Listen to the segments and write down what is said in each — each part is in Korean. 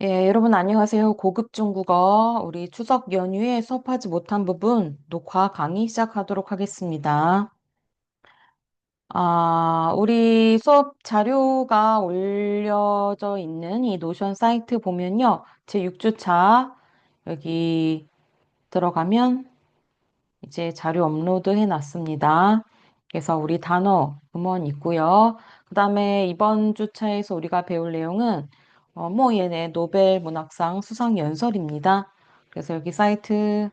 예, 여러분 안녕하세요. 고급 중국어 우리 추석 연휴에 수업하지 못한 부분 녹화 강의 시작하도록 하겠습니다. 우리 수업 자료가 올려져 있는 이 노션 사이트 보면요. 제 6주차 여기 들어가면 이제 자료 업로드 해놨습니다. 그래서 우리 단어, 음원 있고요. 그 다음에 이번 주차에서 우리가 배울 내용은 모예네 노벨 문학상 수상 연설입니다. 그래서 여기 사이트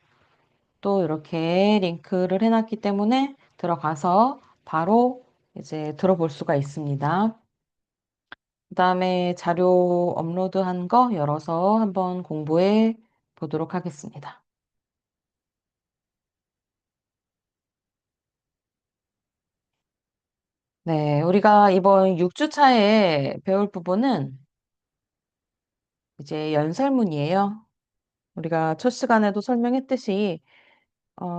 또 이렇게 링크를 해놨기 때문에 들어가서 바로 이제 들어볼 수가 있습니다. 그 다음에 자료 업로드한 거 열어서 한번 공부해 보도록 하겠습니다. 네, 우리가 이번 6주차에 배울 부분은 이제 연설문이에요. 우리가 첫 시간에도 설명했듯이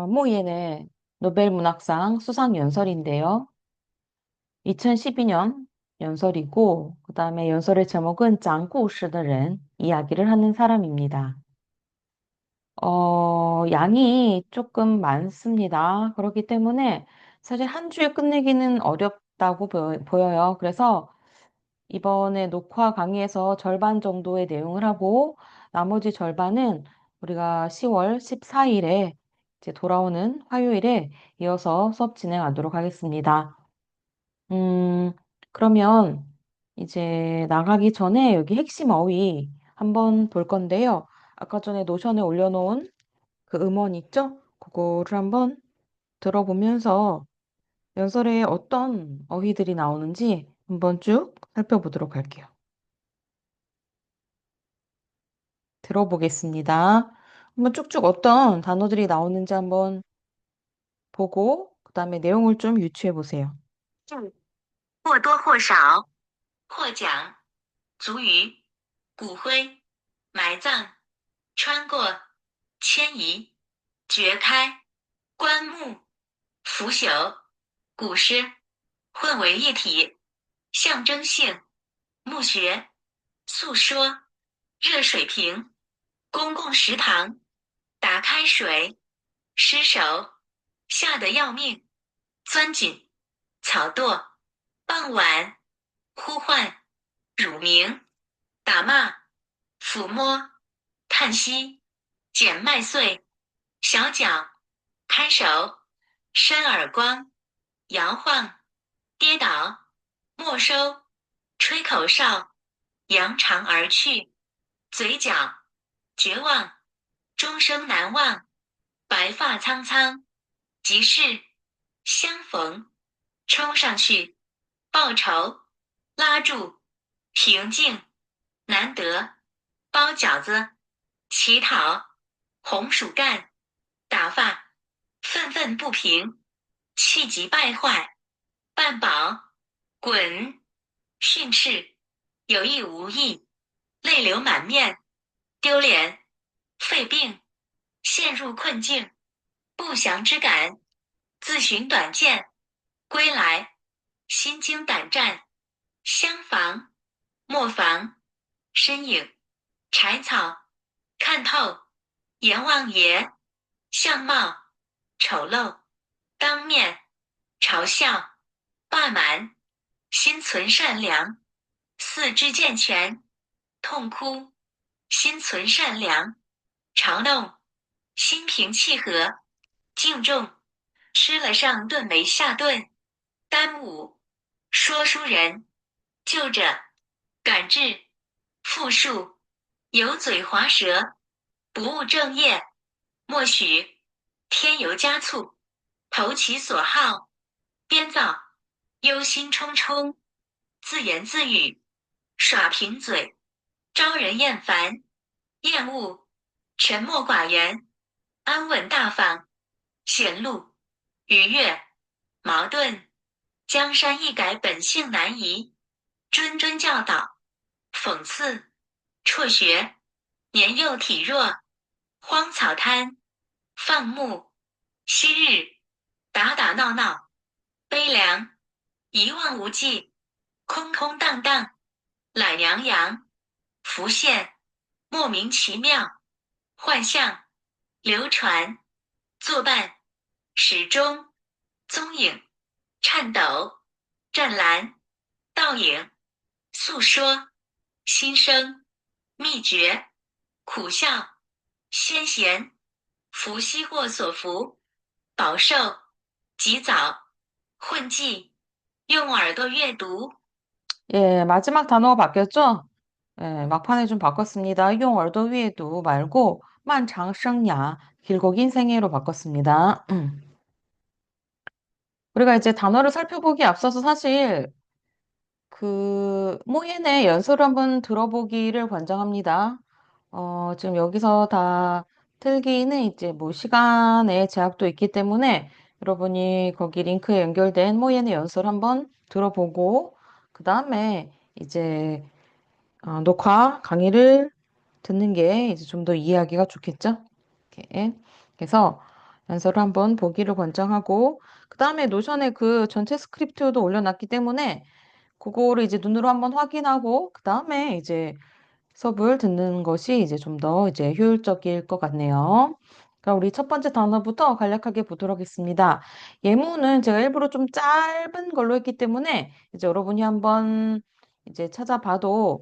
모이에네 노벨 문학상 수상 연설인데요. 2012년 연설이고 그다음에 연설의 제목은 짱故事的人 이야기를 하는 사람입니다. 양이 조금 많습니다. 그렇기 때문에 사실 한 주에 끝내기는 어렵다고 보여요. 그래서 이번에 녹화 강의에서 절반 정도의 내용을 하고 나머지 절반은 우리가 10월 14일에 이제 돌아오는 화요일에 이어서 수업 진행하도록 하겠습니다. 음, 그러면 이제 나가기 전에 여기 핵심 어휘 한번 볼 건데요. 아까 전에 노션에 올려놓은 그 음원 있죠? 그거를 한번 들어보면서 연설에 어떤 어휘들이 나오는지 한번 쭉 살펴보도록 할게요. 들어보겠습니다. 한번 쭉쭉 어떤 단어들이 나오는지 한번 보고 그다음에 내용을 좀 유추해 보세요. 空空荡荡，懒洋洋，浮现莫名其妙、幻象、流传、作伴、始终、踪影、颤抖、湛蓝、倒影、诉说、心声、秘诀、苦笑、先贤、伏羲或所伏、饱受、及早、混迹、用耳朵阅读。 예, 마지막 단어가 바뀌었죠? 예, 막판에 좀 바꿨습니다. 용 얼도 위에도 말고 만장생야, 길고 긴 생애로 바꿨습니다. 우리가 이제 단어를 살펴보기 앞서서 사실 모예의 연설을 한번 들어보기를 권장합니다. 지금 여기서 다 틀기는 이제 뭐 시간의 제약도 있기 때문에 여러분이 거기 링크에 연결된 모예의 연설 한번 들어보고 그 다음에 이제 녹화 강의를 듣는 게 이제 좀 더 이해하기가 좋겠죠? 이렇게. 그래서 연설을 한번 보기를 권장하고 그 다음에 노션에 그 전체 스크립트도 올려놨기 때문에 그거를 이제 눈으로 한번 확인하고 그 다음에 이제 수업을 듣는 것이 이제 좀 더 이제 효율적일 것 같네요. 그럼 우리 첫 번째 단어부터 간략하게 보도록 하겠습니다. 예문은 제가 일부러 좀 짧은 걸로 했기 때문에 이제 여러분이 한번 이제 찾아봐도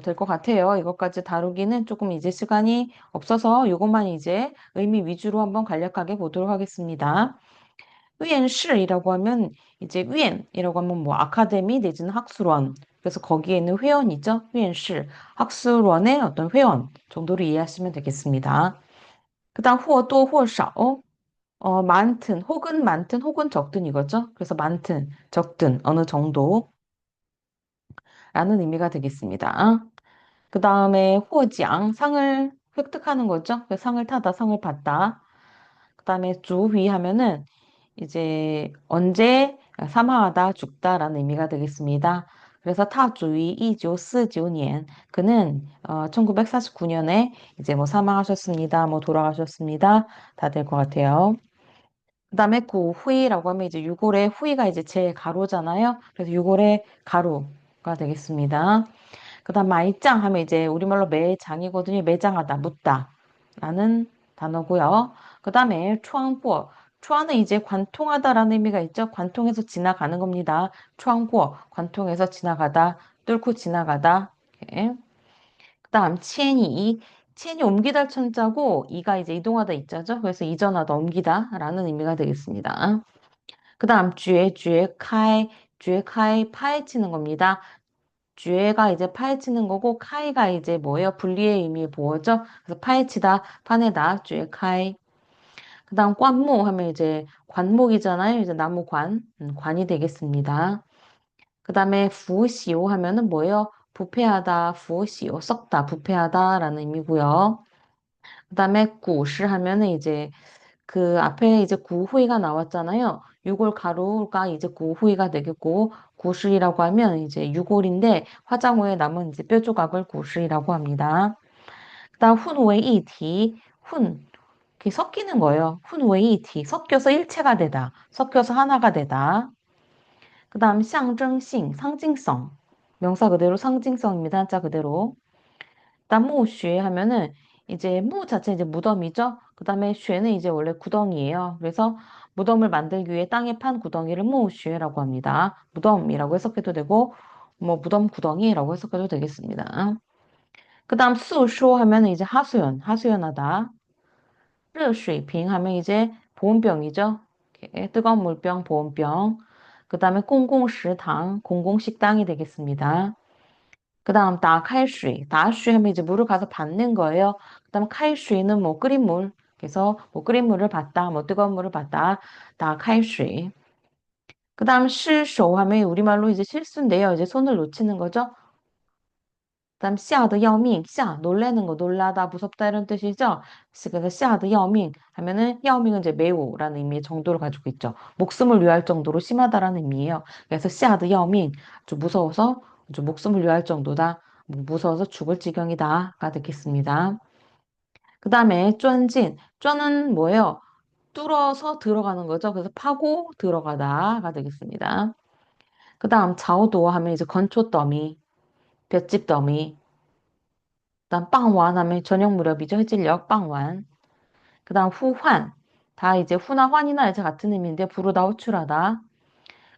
될 것 같아요. 이것까지 다루기는 조금 이제 시간이 없어서 이것만 이제 의미 위주로 한번 간략하게 보도록 하겠습니다. 위엔실이라고 하면 이제 위엔이라고 하면 뭐 아카데미 내지는 학술원. 그래서 거기에 있는 회원이죠. 위엔실. 학술원의 어떤 회원 정도로 이해하시면 되겠습니다. 그다음 或多或少 많든 혹은 적든 이거죠. 그래서 많든 적든 어느 정도라는 의미가 되겠습니다. 그 다음에获奖 상을 획득하는 거죠. 상을 타다, 상을 받다. 그 다음에 주휘 하면은 이제 언제 사망하다, 죽다라는 의미가 되겠습니다. 그래서 타주의 1949년 그는 1949년에 이제 뭐 사망하셨습니다. 뭐 돌아가셨습니다. 다 될 것 같아요. 그다음에 구후이라고 하면 이제 유골의 후이가 이제 제 가로잖아요. 그래서 유골의 가로가 되겠습니다. 그다음 마이짱 하면 이제 우리말로 매장이거든요. 매장하다, 묻다라는 단어고요. 그다음에 추앙보, 추앙은 이제 관통하다라는 의미가 있죠. 관통해서 지나가는 겁니다. 추앙보, 관통해서 지나가다, 뚫고 지나가다. 이렇게. 그다음 치엔이, 치엔이 옮기다 천자고 이가 이제 이동하다 있자죠. 그래서 이전하다, 옮기다라는 의미가 되겠습니다. 그다음 쥐에 카이, 쥐에 카이 파헤치는 겁니다. 쥐가 이제 파헤치는 거고 카이가 이제 뭐예요? 분리의 의미의 보어죠. 그래서 파헤치다, 파내다, 쥐의 카이. 그다음 관모 하면 이제 관목이잖아요. 이제 나무관, 관이 되겠습니다. 그다음에 부시오 하면은 뭐예요? 부패하다, 부시오 썩다, 부패하다라는 의미고요. 그다음에 구시 하면은 이제 그 앞에 이제 구후이가 나왔잖아요. 유골 가루가 이제 구후이가 되겠고 구슬이라고 하면 이제 유골인데 화장 후에 남은 이제 뼈 조각을 구슬이라고 합니다. 그다음 훈웨이티 훈 이렇게 섞이는 거예요. 훈웨이티 섞여서 일체가 되다. 섞여서 하나가 되다. 그다음象征性 상징성 명사 그대로 상징성입니다. 한자 그대로. 그다음 무쇠 하면은 이제 무 자체 이제 무덤이죠. 그다음에 쇠는 이제 원래 구덩이에요. 그래서 무덤을 만들기 위해 땅에 판 구덩이를 무쇠라고 합니다. 무덤이라고 해석해도 되고 뭐 무덤 구덩이라고 해석해도 되겠습니다. 그다음 수쇼 하면은 이제 하수연, 하수연하다. 热水瓶 하면 이제 보온병이죠. 이렇게 뜨거운 물병, 보온병. 그다음에 공공食堂, 공공식당이 되겠습니다. 그 다음 다칼수이, 다수이 하면 이제 물을 가서 받는 거예요. 그 다음 칼수이는 뭐 끓인 물, 그래서 뭐 끓인 물을 받다, 뭐 뜨거운 물을 받다, 다칼수이. 그 다음 실쇼 하면 우리말로 이제 실수인데요. 이제 손을 놓치는 거죠. 그 다음 샤드 야오밍, 샤 놀래는 거, 놀라다, 무섭다 이런 뜻이죠. 그래서 샤드 야오밍 하면은 야오밍은 이제 매우라는 의미의 정도를 가지고 있죠. 목숨을 위할 정도로 심하다라는 의미예요. 그래서 샤드 야오밍, 좀 무서워서 좀 목숨을 위할 정도다. 뭐 무서워서 죽을 지경이다가 되겠습니다. 그 다음에 쫀진, 쫀은 뭐예요? 뚫어서 들어가는 거죠. 그래서 파고 들어가다가 되겠습니다. 그 다음 자오도 하면 이제 건초 더미, 볏짚 더미. 그다음 빵완 하면 저녁 무렵이죠. 해질녘 빵완. 그다음 후환. 다 이제 후나 환이나 이제 같은 의미인데 부르다 호출하다.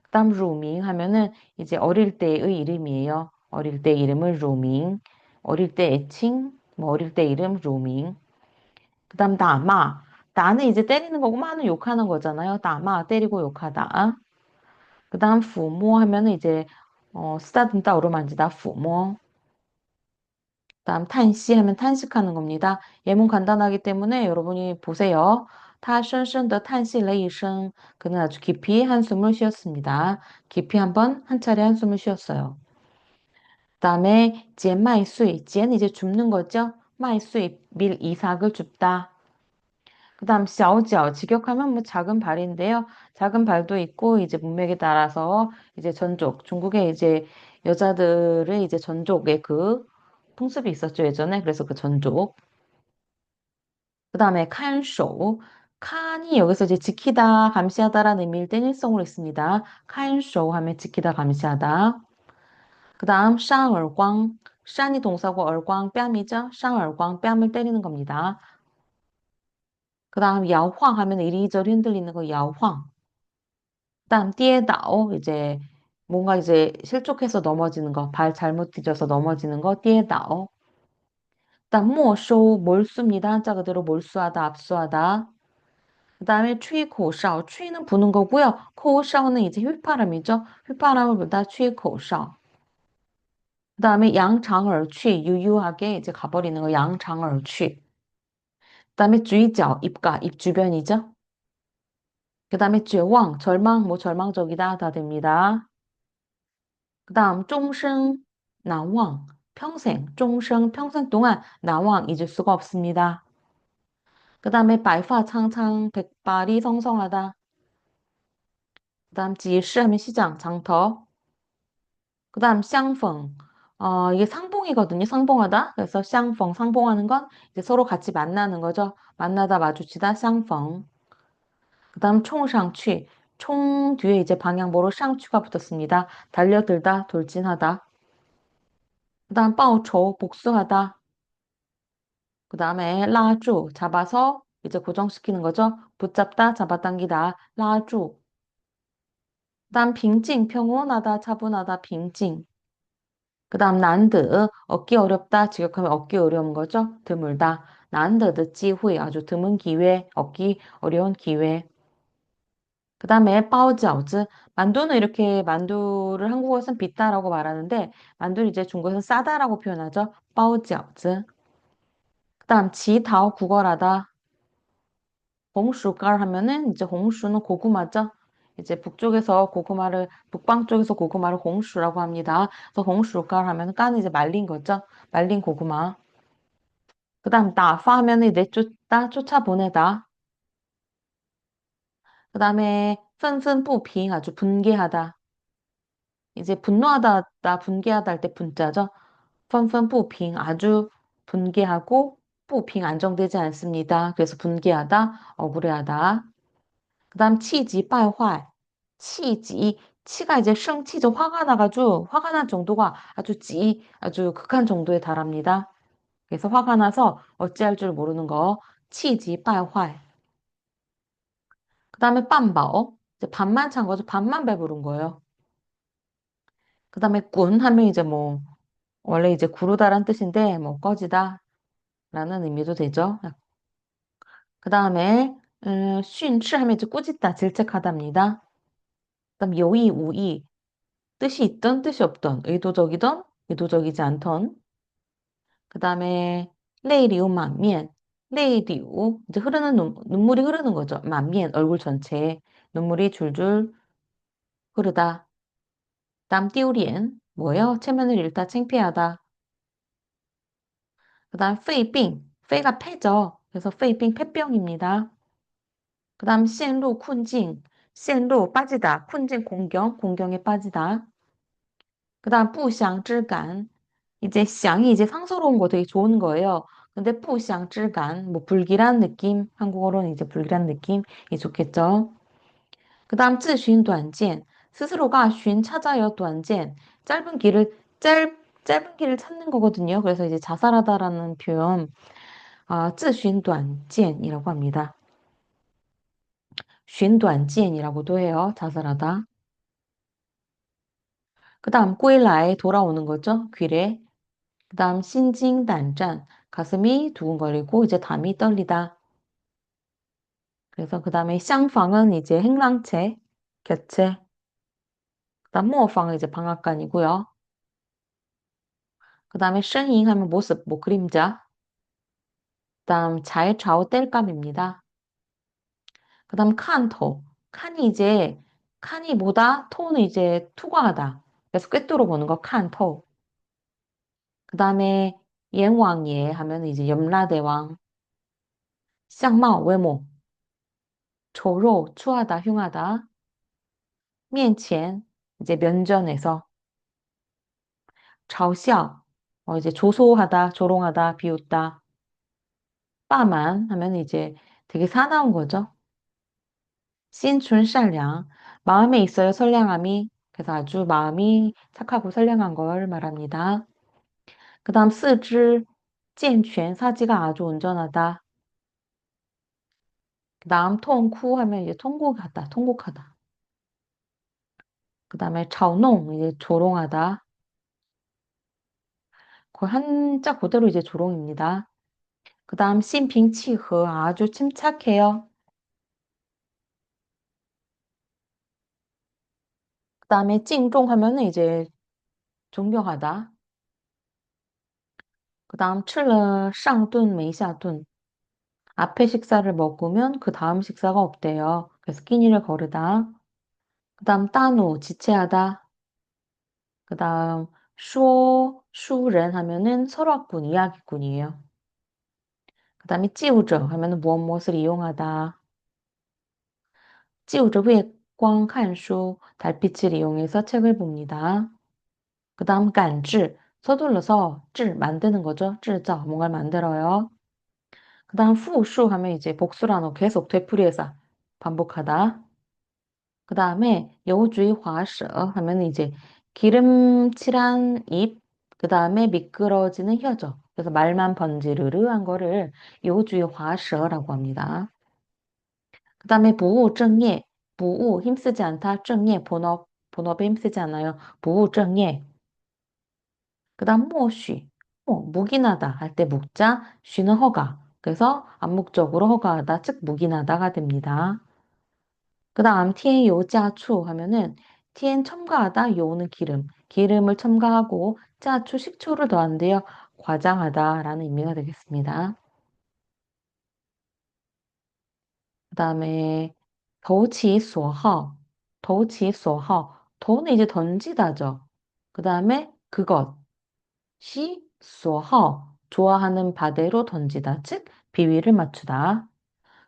그다음 루밍 하면은 이제 어릴 때의 이름이에요. 어릴 때 이름을 루밍. 어릴 때 애칭, 뭐 어릴 때 이름 루밍. 그다음 다마. 나는 이제 때리는 거고 마는 욕하는 거잖아요. 다마 때리고 욕하다. 그다음 부모 하면은 이제 쓰다듬다 어루만지다 부모. 그다음 탄시 하면 탄식하는 겁니다. 예문 간단하기 때문에 여러분이 보세요. 他深深地叹息了一声. 그는 아주 깊이 한숨을 쉬었습니다. 깊이 한 차례 한숨을 쉬었어요. 그다음에 捡麦穗. 捡 이제 줍는 거죠. 麦穗 밀 이삭을 줍다. 그다음 小脚 직역하면 뭐 작은 발인데요. 작은 발도 있고 이제 문맥에 따라서 이제 전족 중국의 이제 여자들의 이제 전족의 그 풍습이 있었죠 예전에. 그래서 그 전족. 그다음에 칸쇼 칸이 여기서 이제 지키다 감시하다라는 의미일 땐 일성으로 있습니다. 칸쇼 하면 지키다 감시하다. 그다음 쌍얼광 쌍이 동사고 얼광 뺨이죠. 쌍얼광 뺨을 때리는 겁니다. 그다음 야황 하면 이리저리 흔들리는 거 야황. 그다음 띠에다오 이제 뭔가 이제 실족해서 넘어지는 거, 발 잘못 뒤져서 넘어지는 거 띠에다오. 그다음没收 몰수입니다. 한자 그대로 몰수하다, 압수하다. 그다음에 취口哨 취는 부는 거고요.口哨는 이제 휘파람이죠. 휘파람을 불다 취口哨. 그다음에 양장얼취 유유하게 이제 가버리는 거 양장얼취. 그다음에 쥐脚 입가 입 주변이죠. 그다음에 绝望 절망 뭐 절망적이다 다 됩니다. 그다음 终生 난왕 평생 终生 평생 동안 난왕 잊을 수가 없습니다. 그다음에 白发苍苍 백발이 성성하다. 그다음 集市 하면 시장 장터. 그다음 相逢 이게 상봉이거든요. 상봉하다. 그래서 相逢 상봉하는 건 이제 서로 같이 만나는 거죠. 만나다 마주치다 相逢. 그다음 총상취 총 뒤에 이제 방향보로 상취가 붙었습니다. 달려들다 돌진하다. 그다음 报仇 복수하다. 그다음에 拉住 잡아서 이제 고정시키는 거죠. 붙잡다 잡아당기다 拉住. 그다음 平静 평온하다 차분하다 平静. 그다음 난드 얻기 어렵다 직역하면 얻기 어려운 거죠. 드물다. 난드의 기회 아주 드문 기회 얻기 어려운 기회. 그다음에 包饺子 만두는 이렇게 만두를 한국어에서는 비싸라고 말하는데 만두를 이제 중국에서는 싸다라고 표현하죠. 包饺子. 그다음 지다오 구걸하다. 홍슈깔 하면은 이제 홍슈는 고구마죠. 이제 북쪽에서 고구마를 북방 쪽에서 고구마를 홍슈라고 합니다. 그래서 홍슈깔 하면 까는 이제 말린 거죠. 말린 고구마. 그다음 나파 하면은 내쫓다 쫓아보내다. 그다음에 憤憤不平 아주 분개하다. 이제 분노하다 분개하다 할 때 분자죠. 펀펀不平 아주 분개하고 不平 안정되지 않습니다. 그래서 분개하다 억울해하다. 그다음 치지败坏 치지 치가 이제生气죠. 화가 나가지고 화가 난 정도가 아주 극한 정도에 달합니다. 그래서 화가 나서 어찌할 줄 모르는 거 치지 败坏. 그다음에 빰바오 이제 밥만 찬 거죠. 밥만 배부른 거예요. 그다음에 꾼 하면 이제 뭐 원래 이제 구르다란 뜻인데 뭐 꺼지다라는 의미도 되죠. 그다음에 쉰치 하면 이제 꾸짖다, 질책하다입니다. 그다음 요의, 우의 뜻이 있던 뜻이 없던 의도적이던 의도적이지 않던 그다음에 레이리우 만면 레이리우 이제 흐르는 눈물이 흐르는 거죠. 만면 얼굴 전체에 눈물이 줄줄 흐르다. 다음 띠우리엔 뭐예요? 체면을 잃다, 창피하다. 그다음 페이빙 페이가 폐죠. 그래서 페이빙 폐병입니다. 그다음陷入 쿤징陷入 빠지다 쿤징 공경에 빠지다. 그다음 不祥之感 이제 샹이 이제 상스러운 거 되게 좋은 거예요. 근데 不祥之感 뭐 불길한 느낌 한국어로는 이제 불길한 느낌이 좋겠죠. 그다음 自寻短见 스스로가 寻찾아요短见짧은 길을 짧은 길을 찾는 거거든요. 그래서 이제 자살하다라는 표현, 自寻短见이라고 합니다. 寻短见이라고도 해요. 자살하다. 그 다음, 归来, 돌아오는 거죠. 귀래. 그 다음, 신징단战, 가슴이 두근거리고 이제 담이 떨리다. 그래서 그 다음에, 쌍방은 이제 행랑채, 곁채. 그 다음, 모방은 이제 방앗간이고요. 그 다음에,身影 하면 모습, 뭐 그림자. 그 다음, 자의좌우 뗄감입니다. 그 다음, 칸토. 칸이 이제, 칸이 뭐다? 토는 이제 투과하다. 그래서 꿰뚫어 보는 거, 칸토. 그 다음에, 옌왕예 하면 이제 염라대왕. 쌍마, 외모. 조로, 추하다, 흉하다. 面前, 이제 면전에서. 嘲笑, 이제 조소하다, 조롱하다, 비웃다. 빠만 하면 이제 되게 사나운 거죠. 心存善良, 마음에 있어요, 선량함이. 그래서 아주 마음이 착하고 선량한 걸 말합니다. 그 다음, 四肢, 健全, 사지가 아주 온전하다. 그 다음, 痛哭 하면 이제 통곡하다, 통곡하다. 그 다음에, 嘲弄, 이제 조롱하다. 그 한자 그대로 이제 조롱입니다. 그 다음, 心平气和, 아주 침착해요. 그 다음에, 敬重 하면은 이제 존경하다. 그 다음, 吃了上顿没下顿. 앞에 식사를 먹으면 그 다음 식사가 없대요. 그래서 끼니를 거르다. 그 다음, 따누, 지체하다. 그 다음, 슈ren 하면은 설화꾼, 이야기꾼이에요. 그 다음에, 찌우저 하면은 무엇 무엇을 이용하다. 찌우저 회광 칸슈, 달빛을 이용해서 책을 봅니다. 그 다음, 간질, 서둘러서 질, 만드는 거죠. 찔자, 뭔가를 만들어요. 그 다음, 후수 하면 이제 복수라는 거 계속 되풀이해서 반복하다. 그 다음에 여우주의 화서 하면 이제 기름칠한 입, 그 다음에 미끄러지는 혀죠. 그래서 말만 번지르르 한 거를 여우주의 화서라고 합니다. 그 다음에 부우正业, 부우 힘쓰지 않다,正业 본업에 힘쓰지 않아요. 부우正业. 그 다음 무엇이, 묵인하다 할 때 묵자, 쉬는 허가. 그래서 암묵적으로 허가하다, 즉 묵인하다가 됩니다. 그 다음 티엔 짜추 하면은 티엔 첨가하다 요는 기름 기름을 첨가하고 짜추 식초를 더한대요. 과장하다라는 의미가 되겠습니다. 그 다음에 더우치 소허 더우치 소허 더우는 이제 던지다죠. 그 다음에 그것 시 소허 좋아하는 바대로 던지다 즉 비위를 맞추다.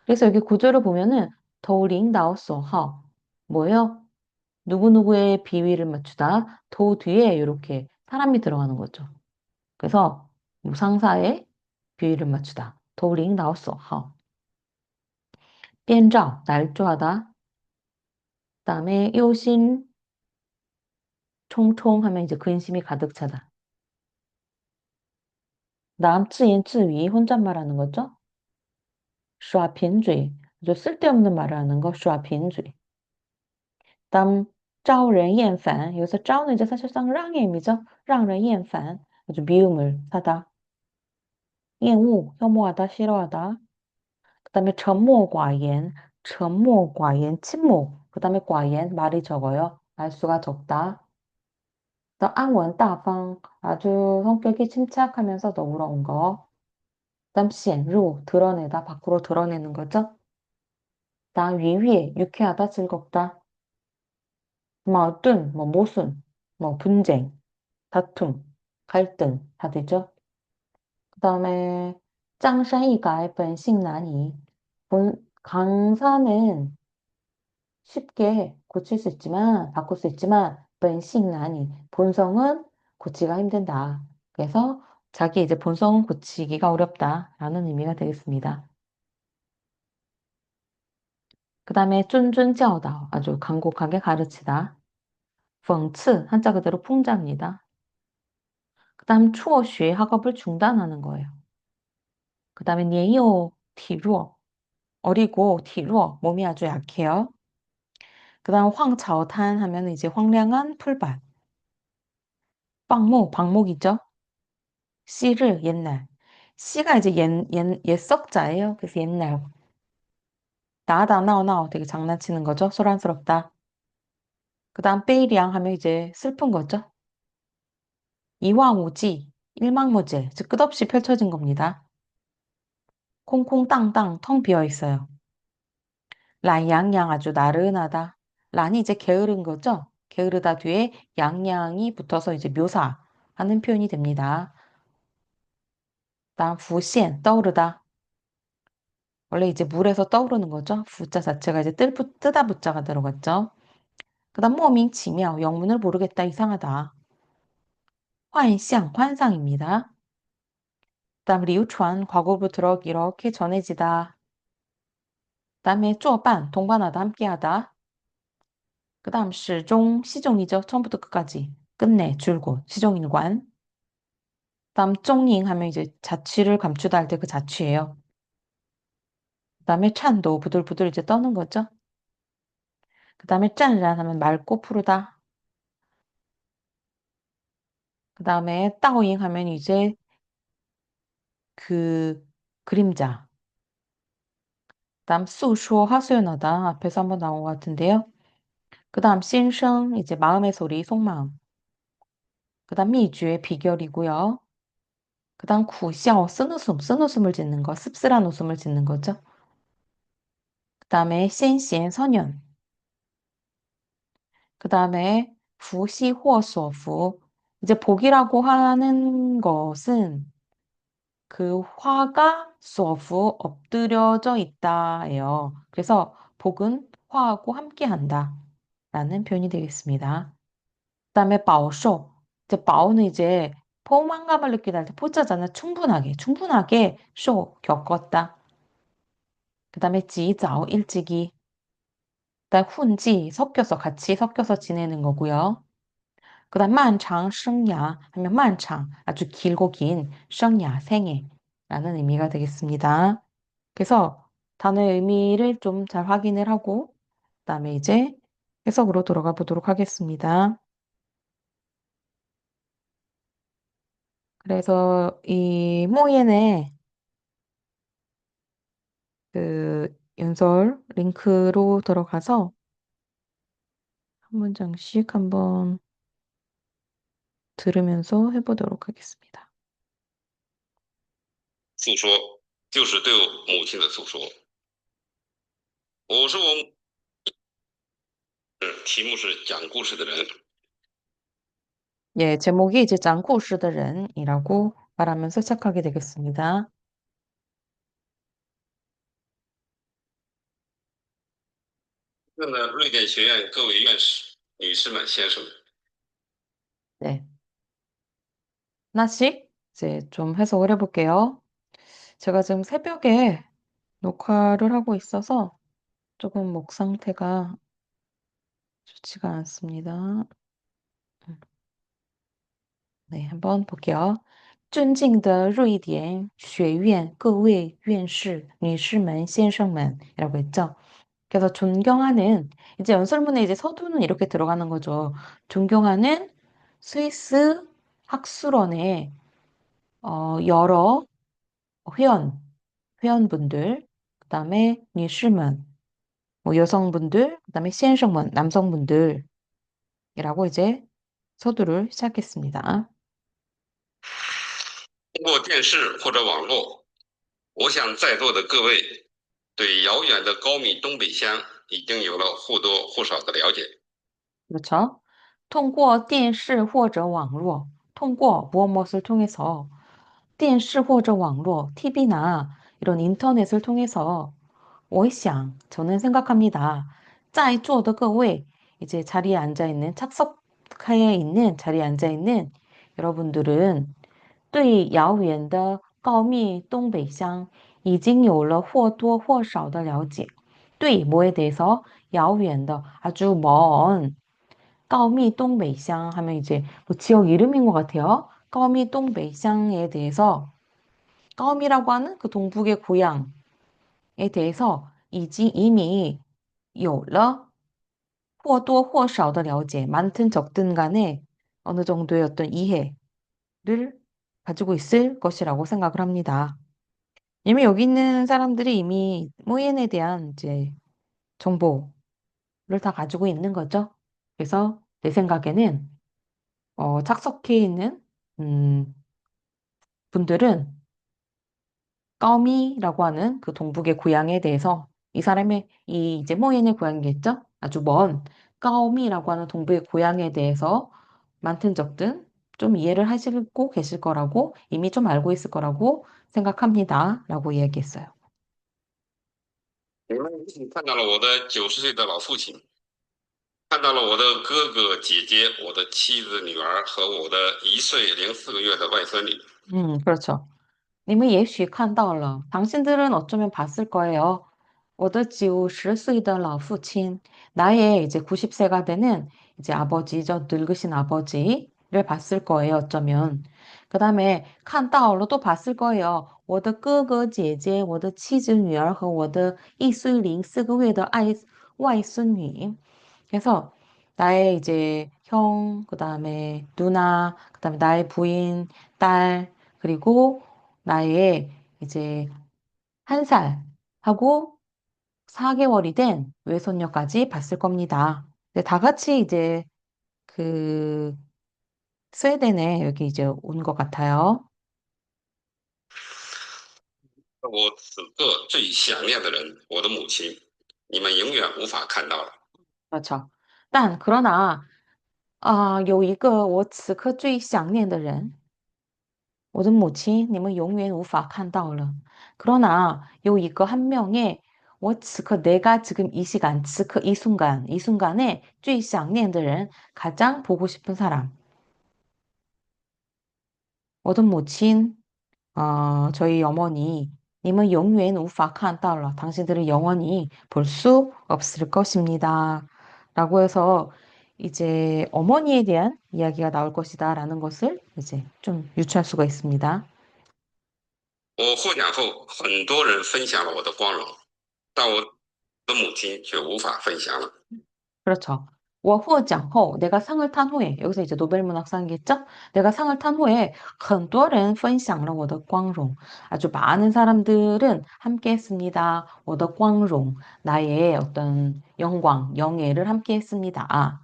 그래서 여기 구조를 보면은 더우링 나우 소허 뭐예요? 누구누구의 비위를 맞추다. 도 뒤에 이렇게 사람이 들어가는 거죠. 그래서 뭐 상사의 비위를 맞추다. 도링 나왔어. 하. 编造, 날조하다. 그다음에 요신, 총총 하면 이제 근심이 가득 차다. 다음, 自言自语, 혼잣말하는 거죠. 耍贫嘴, 아주 쓸데없는 말을 하는 거, 耍贫嘴. 다음, 招人厌烦, 여기서 招는 이제 사실상 랑의 의미죠. 让人厌烦, 아주 미움을 사다. 厌恶, 혐오하다, 싫어하다. 그다음에 沉默寡言, 沉默寡言, 침묵. 그다음에 寡言, 말이 적어요. 말수가 적다. 또 안원다방, 아주 성격이 침착하면서 너그러운 거. 그다음 显露, 드러내다, 밖으로 드러내는 거죠. 그다음 愉悦, 유쾌하다, 즐겁다. 矛盾, 뭐 모순, 뭐 분쟁, 다툼, 갈등 다 되죠. 그다음에 张山易改, 本性难移. 강사는 쉽게 고칠 수 있지만, 바꿀 수 있지만, 본性난이, 본성은 고치기가 힘든다. 그래서 자기 이제 본성은 고치기가 어렵다라는 의미가 되겠습니다. 그 다음에 쭌쭌教导, 아주 간곡하게 가르치다. 펑츠, 한자 그대로 풍자입니다. 그다음 추어学 학업을 중단하는 거예요. 그다음에 年幼 体弱 어리고 体弱 몸이 아주 약해요. 그다음 황차오탄 하면 이제 황량한 풀밭. 빵목 방목이죠. 씨를 옛날. 씨가 이제 옛석자예요. 그래서 옛날. 나다 나오나오 되게 장난치는 거죠. 소란스럽다. 그다음 베이리앙 하면 이제 슬픈 거죠. 이황우지, 일망무제, 즉 끝없이 펼쳐진 겁니다. 콩콩땅땅 텅 비어 있어요. 란양양 아주 나른하다. 란이 이제 게으른 거죠. 게으르다 뒤에 양양이 붙어서 이제 묘사하는 표현이 됩니다. 다음 부시엔 떠오르다. 원래 이제 물에서 떠오르는 거죠. 부자 자체가 이제 뜨다 부자가 들어갔죠. 그다음莫名其妙 영문을 모르겠다 이상하다. 환상 환상입니다. 그다음 리우传과거부터 이렇게 전해지다. 그다음에 作伴 동반하다 함께하다. 그다음 시종 시종이죠. 처음부터 끝까지 끝내 줄곧 시종일관. 그다음 종잉 하면 이제 자취를 감추다 할 때 그 자취예요. 그다음에 찬도 부들부들 이제 떠는 거죠. 그다음에 짠란 하면 맑고 푸르다. 그다음에 따오잉 하면 이제 그 그림자. 그다음诉说 하소연하다 앞에서 한번 나온 것 같은데요. 그다음 신성 이제 마음의 소리 속마음. 그다음 미주의 비결이고요. 그다음 구시ao 쓴웃음을 짓는 거 씁쓸한 웃음을 짓는 거죠. 그다음에 신贤선연. 그다음에 부시호소부 이제 복이라고 하는 것은 그 화가 소부 엎드려져 있다예요. 그래서 복은 화하고 함께한다 라는 표현이 되겠습니다. 그다음에 바오쇼 이제 바오는 이제 포만감을 느끼다 할 때 포자잖아. 충분하게 쇼 겪었다. 그다음에 지자오 일찍이 그다음 훈지 같이 섞여서 지내는 거고요. 그다음 만장 생야 하면 만장 아주 길고 긴 생야 생애라는 의미가 되겠습니다. 그래서 단어의 의미를 좀 잘 확인을 하고 그다음에 이제 해석으로 돌아가 보도록 하겠습니다. 그래서 이 모옌의 그 연설 링크로 들어가서 한 문장씩 한번 들으면서 해보도록 하겠습니다. 诉说就是对我母亲的诉说。我是题目是讲故事的人。 예, 제목이 이제 짱故事的人이라고 말하면서 시작하게 되겠습니다. 那么瑞典学院各位院士、女士们、先生们，네, 하나씩 이제 좀 해석을 해볼게요. 제가 지금 새벽에 녹화를 하고 있어서 조금 목 상태가 좋지가 않습니다. 네, 한번 볼게요. 尊敬的瑞典学院各位院士、女士们、先生们이라고 했죠. 그래서 존경하는 이제 연설문에 이제 서두는 이렇게 들어가는 거죠. 존경하는 스위스 학술원의 여러 회원 회원분들, 그다음에女士们, 뭐 여성분들, 그다음에 先生们, 남성분들이라고 이제 서두를 시작했습니다. 通过电视或者网络，我想在座的各位对遥远的高密东北乡已经有了或多或少的了解。 그렇죠? 通过电视或者网络, 무엇을 통해서 电视或者网络, TV나 이런 인터넷을 통해서 我想, 저는 생각합니다. 在座的各位, 이제 자리에 앉아 있는 착석하에 있는 자리에 앉아 있는 여러분들은 对遥远的高密东北乡已经有了或多或少的了解. 对 뭐에 대해서 遥远的 아주 먼 高密东北乡하면 이제 뭐 지역 이름인 것 같아요. 까오미 동베이샹에 대해서 까오미라고 하는 그 동북의 고향에 대해서 이미 有了或多或少的了解, 많든 적든 간에 어느 정도의 어떤 이해를 가지고 있을 것이라고 생각을 합니다. 이미 여기 있는 사람들이 이미 모옌에 대한 이제 정보를 다 가지고 있는 거죠. 그래서 내 생각에는 착석해 있는 음, 분들은 까오미라고 하는 그 동북의 고향에 대해서 이 사람의 이 이제 모인의 고향이겠죠? 아주 먼 까오미라고 하는 동북의 고향에 대해서 많든 적든 좀 이해를 하시고 계실 거라고 이미 좀 알고 있을 거라고 생각합니다. 라고 이야기했어요. 你们一起看到了我的90岁的老父亲，看到了我的哥哥姐姐、我的妻子、女儿和我的1岁04个月的外孙女。그렇죠. 님은 예시 看到了. 당신들은 어쩌면 봤을 거예요. 我的90岁的老父亲, 나의 이제 90세가 되는 이제 아버지죠. 늙으신 아버지를 봤을 거예요. 어쩌면. 그 다음에 看到了또 봤을 거예요. 我的哥哥姐姐,我的妻子女儿和我的1岁04个月的外孙女. 그래서 나의 이제 형, 그 다음에 누나, 그 다음에 나의 부인, 딸, 그리고 나의 이제 1살하고 4개월이 된 외손녀까지 봤을 겁니다. 근데 다 같이 이제 그 스웨덴에 여기 이제 온 것 같아요. 我此刻最想念的人，我的母亲，你们永远无法看到了。그렇죠. 단, 그러나, 아, 有一个我此刻最想念的人, 我的母亲,你们永远无法看到了. 그러나, 요 이거 한 명의, 我此刻 내가 지금 이 시간, 此刻 이 순간, 이 순간에 最想念的人, 가장 보고 싶은 사람. 我的母亲, 저희 어머니, 님은 영원 无法看到了. 당신들은 영원히 볼 수 없을 것입니다. 라고 해서 이제 어머니에 대한 이야기가 나올 것이다 라는 것을 이제 좀 유추할 수가 있습니다. 我获奖后，很多人分享了我的光荣，但我的母亲却无法分享了。 그렇죠. 我获奖后, 내가 상을 탄 후에, 여기서 이제 노벨문학상이겠죠? 내가 상을 탄 후에, 很多人分享了我的光荣. 아주 많은 사람들은 함께 했습니다. 我的光荣, 나의 어떤 영광, 영예를 함께 했습니다.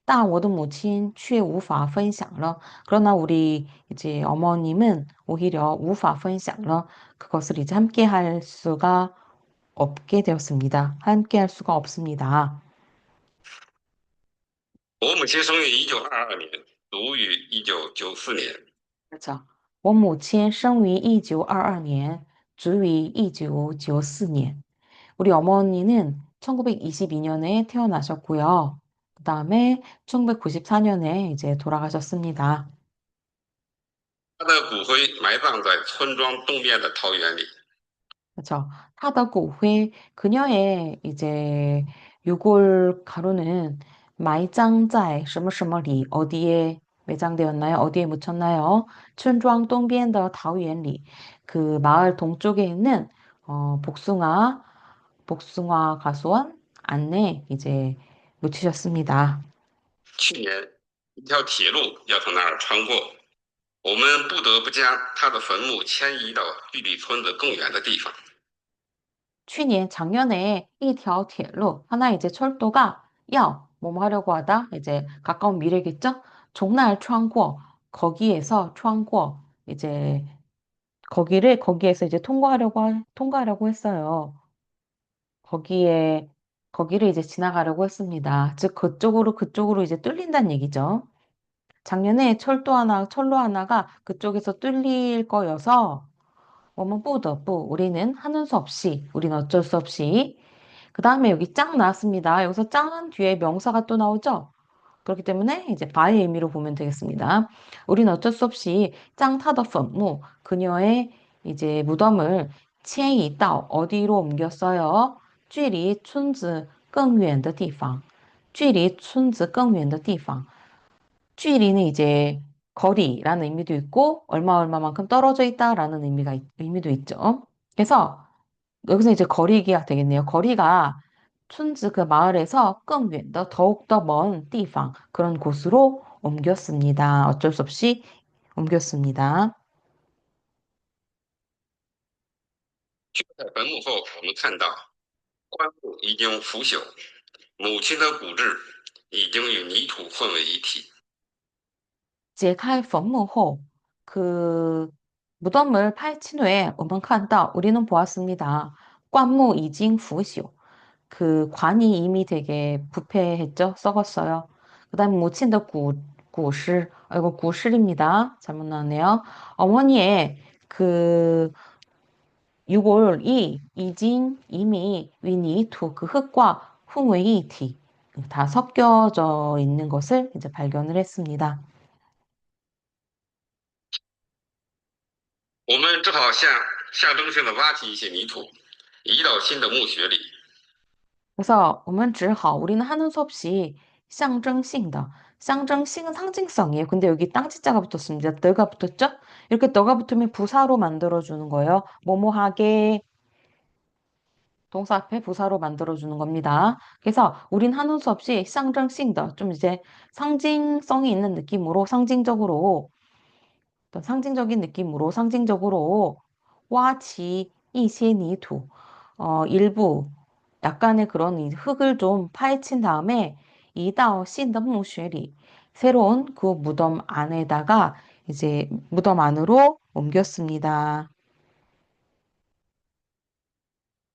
但我的母亲却无法分享了. 그러나 우리 이제 어머님은 오히려 无法分享了. 그것을 이제 함께 할 수가 없게 되었습니다. 함께 할 수가 없습니다. 我母亲生于1922年，卒于1994年。 그렇죠. 我母亲生于1922年, 卒于1994년. 우리 어머니는 1922년에 태어나셨고요. 그 다음에 1994년에 이제 돌아가셨습니다. 她的骨灰埋葬在村庄东边的桃园里。 그렇죠. 타더구회 그녀의 이제 유골 가루는 마이장자의 什么什么里 어디에 매장되었나요? 어디에 묻혔나요? 춘庄 东边的 桃园里 그 마을 동쪽에 있는 복숭아 가수원 안에 이제 묻히셨습니다. 去年，一条铁路要从那儿穿过，我们不得不将她的坟墓迁移到距离村子更远的地方。 작년에 이条铁路 하나 이제 철도가 뭐뭐 하려고 하다 이제 가까운 미래겠죠? 종날窗过 거기에서 窗过 이제 거기에서 이제 통과하려고 했어요. 거기에 거기를 이제 지나가려고 했습니다. 즉 그쪽으로 이제 뚫린다는 얘기죠. 작년에 철로 하나가 그쪽에서 뚫릴 거여서 我们不得不 우리는 하는 수 없이 우리는 어쩔 수 없이 그 다음에 여기 짱 나왔습니다. 여기서 짱은 뒤에 명사가 또 나오죠. 그렇기 때문에 이제 바의 의미로 보면 되겠습니다. 우리는 어쩔 수 없이 짱 타더 펀무 그녀의 이제 무덤을迁移到 어디로 옮겼어요? 距离村子更远的地方. 距离村子更远的地方. 距离는 이제 거리라는 의미도 있고 얼마 얼마만큼 떨어져 있다라는 의미도 있죠. 그래서 여기서 이제 거리기가 되겠네요. 거리가 춘즈 그 마을에서 更远的 더욱더 먼 地方 그런 곳으로 옮겼습니다. 어쩔 수 없이 옮겼습니다. 在坟墓后，我们看到棺木已经腐朽，母亲的骨质已经与泥土混为一体。 제칼坟墓后그 무덤을 파헤친 후에 오만칸다 우리는 보았습니다. 관무 이징腐朽 그 관이 이미 되게 부패했죠. 썩었어요. 그다음에 모친의 구실 이거 구실입니다. 잘못 나왔네요. 어머니의 그 유골이 이진 이미 위니투 그 흙과 흉웨이티 다 섞여져 있는 것을 이제 발견을 했습니다. 我们只好象征性的挖起一些泥土，移到新的墓穴里。 그래서 우리는 하는 수 없이 象征性的 象征性은 상징성이에요. 근데 여기 땅지자가 붙었습니다. 너가 붙었죠? 이렇게 너가 붙으면 부사로 만들어주는 거예요. 뭐뭐하게 동사 앞에 부사로 만들어주는 겁니다. 그래서 우린 하는 수 없이 象征性的 좀 이제 상징성이 있는 느낌으로 상징적으로 어떤 상징적인 느낌으로 상징적으로 와치 이些 泥土 일부 약간의 그런 이 흙을 좀 파헤친 다음에 이다오 신더墓穴里 새로운 그 무덤 안에다가 이제 무덤 안으로 옮겼습니다.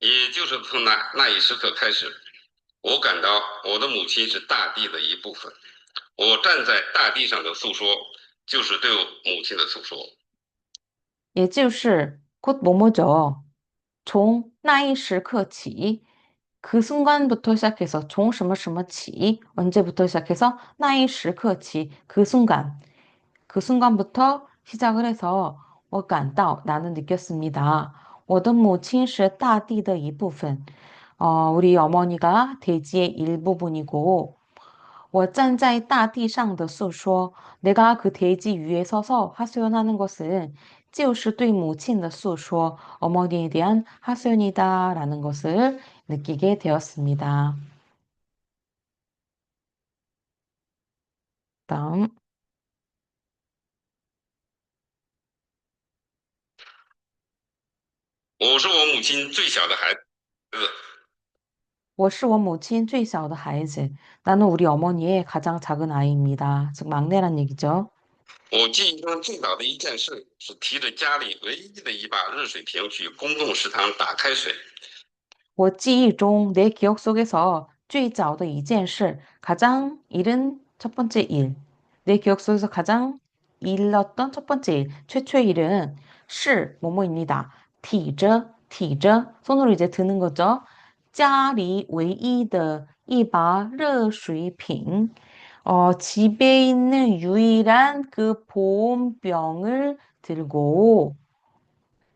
也就是从那一时刻开始，我感到我的母亲是大地的一部分。我站在大地上的诉说，就是对我母亲的诉说。 也就是곧 뭐뭐죠. 종 나이 시刻起 그 순간부터 시작해서 종 什么什么起 언제부터 시작해서 나이 시刻起그 순간 그 순간부터 시작을 해서 我感到 나는 느꼈습니다. 我的母亲是大地的一部分. 우리 어머니가 대지의 일부분이고 我站在大地上的诉说 내가 그 대지 위에 서서 하소연하는 것은 就是对母亲的诉说 어머니에 대한 하소연이다라는 것을 느끼게 되었습니다. 다음 我是我母亲最小的孩子，我是我母亲最小的孩子. 나는 우리 어머니의 가장 작은 아이입니다. 즉 막내란 얘기죠. 我记忆中最早的一件事是提着家里唯一的一把热水瓶去公共食堂打开水。 我记忆中내 기억 속에서 最早的一件事, 가장 이른 첫 번째 일. 내 기억 속에서 가장 일렀던 첫 번째 일, 최초의 일은 是 뭐뭐입니다. 提着 손으로 이제 드는 거죠. 家里唯一的一把热水瓶. 집에 있는 유일한 그 보온병을 들고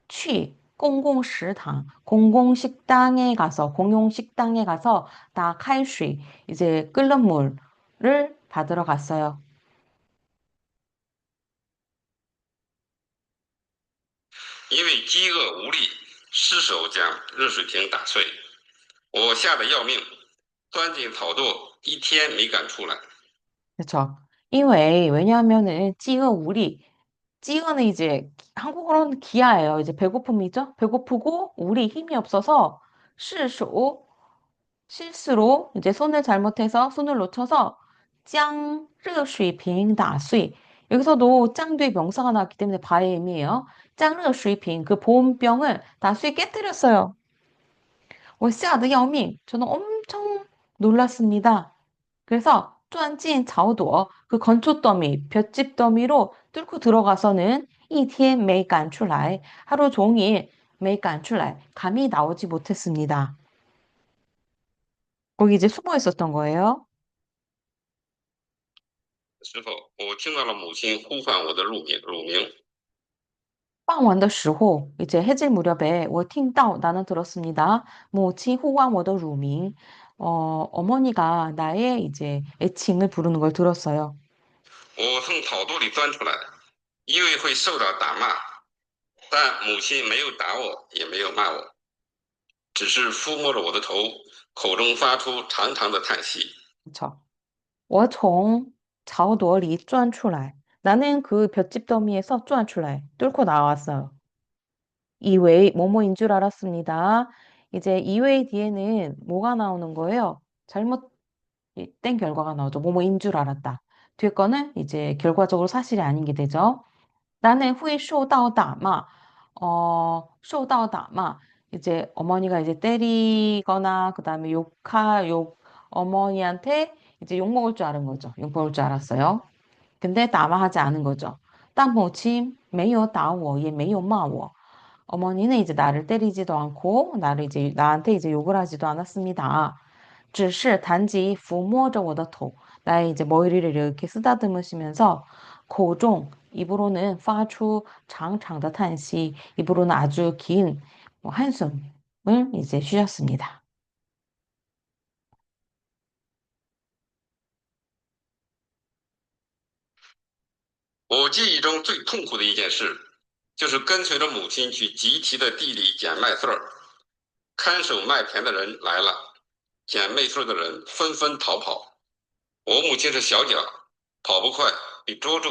去 공공식당, 공공식당에 가서, 공용식당에 가서 다 칼슈, 이제 끓는 물을 받으러 갔어요. 因为饥饿无力，失手将热水瓶打碎，我吓得要命，钻进草垛，一天没敢出来。 그렇죠. 왜냐하면은 찌어는 이제 한국어로는 기아예요. 이제 배고픔이죠. 배고프고 우리 힘이 없어서 실수, 실수로 이제 손을 잘못해서 손을 놓쳐서 짱, 热水瓶 打碎. 여기서도 짱 뒤에 명사가 나왔기 때문에 바의 의미예요. 짱, 热水瓶 그 보온병을 打碎 깨뜨렸어요. 我吓得要命. 저는 엄청 놀랐습니다. 그래서 钻进草垛, 그 건초 더미, 볏짚 더미로 뚫고 들어가서는 一天没敢出来, 하루 종일 没敢出来, 감이 나오지 못했습니다. 거기 이제 숨어 있었던 거예요. 时候，我听到了母亲呼唤我的乳名。 傍晚的时候, 이제 해질 무렵에 我听到 나는 들었습니다. 모치 호황워더 루밍. 어머니가 나의 이제 애칭을 부르는 걸 들었어요. 我从草垛里钻出来，以为会受到打骂，但母亲没有打我，也没有骂我，只是抚摸着我的头，口中发出长长的叹息。 그쵸? 我从草垛里钻出来. 나는 그 볏짚 더미에서 钻出来. 뚫고 나왔어요. 이외 뭐뭐인 줄 알았습니다. 이제 이외 뒤에는 뭐가 나오는 거예요? 잘못된 결과가 나오죠. 뭐뭐인 줄 알았다. 뒤에 거는 이제 결과적으로 사실이 아닌 게 되죠. 나는 후에 쇼다오다마, 受到打骂. 이제 어머니가 이제 때리거나 그다음에 어머니한테 이제 욕 먹을 줄 아는 거죠. 욕 먹을 줄 알았어요. 근데 따마하지 않은 거죠. 但母亲没有打我,也没有骂我. 어머니는 이제 나를 때리지도 않고 나를 이제 나한테 이제 욕을 하지도 않았습니다. 只是 단지 抚摸着我的头 나의 이제 머리를 이렇게 쓰다듬으시면서 口中 입으로는 发出 长长的 叹息 입으로는 아주 긴 한숨을 이제 쉬셨습니다. 我记忆中最痛苦的一件事，就是跟随着母亲去集体的地里捡麦穗儿，看守麦田的人来了，捡麦穗的人纷纷逃跑。我母亲是小脚，跑不快，被捉住。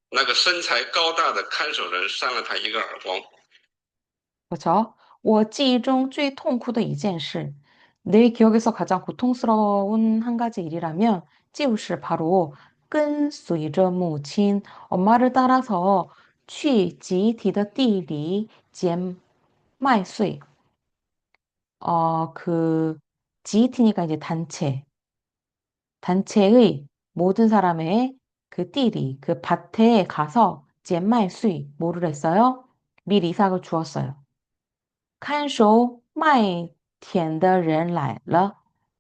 那个身材高大的看守人扇了他一个耳光。 그렇죠? 我记忆中最痛苦的一件事, 내 기억에서 가장 고통스러운 한 가지 일이라면 就是 바로 跟随着母亲, 엄마를 따라서 去集体的地里捡麦穗. 그 지티니까 이제 단체의 모든 사람의 그 띠리, 그 밭에 가서 젠마이수이 뭐를 했어요? 밀 이삭을 주었어요. 看守麦田的人来了.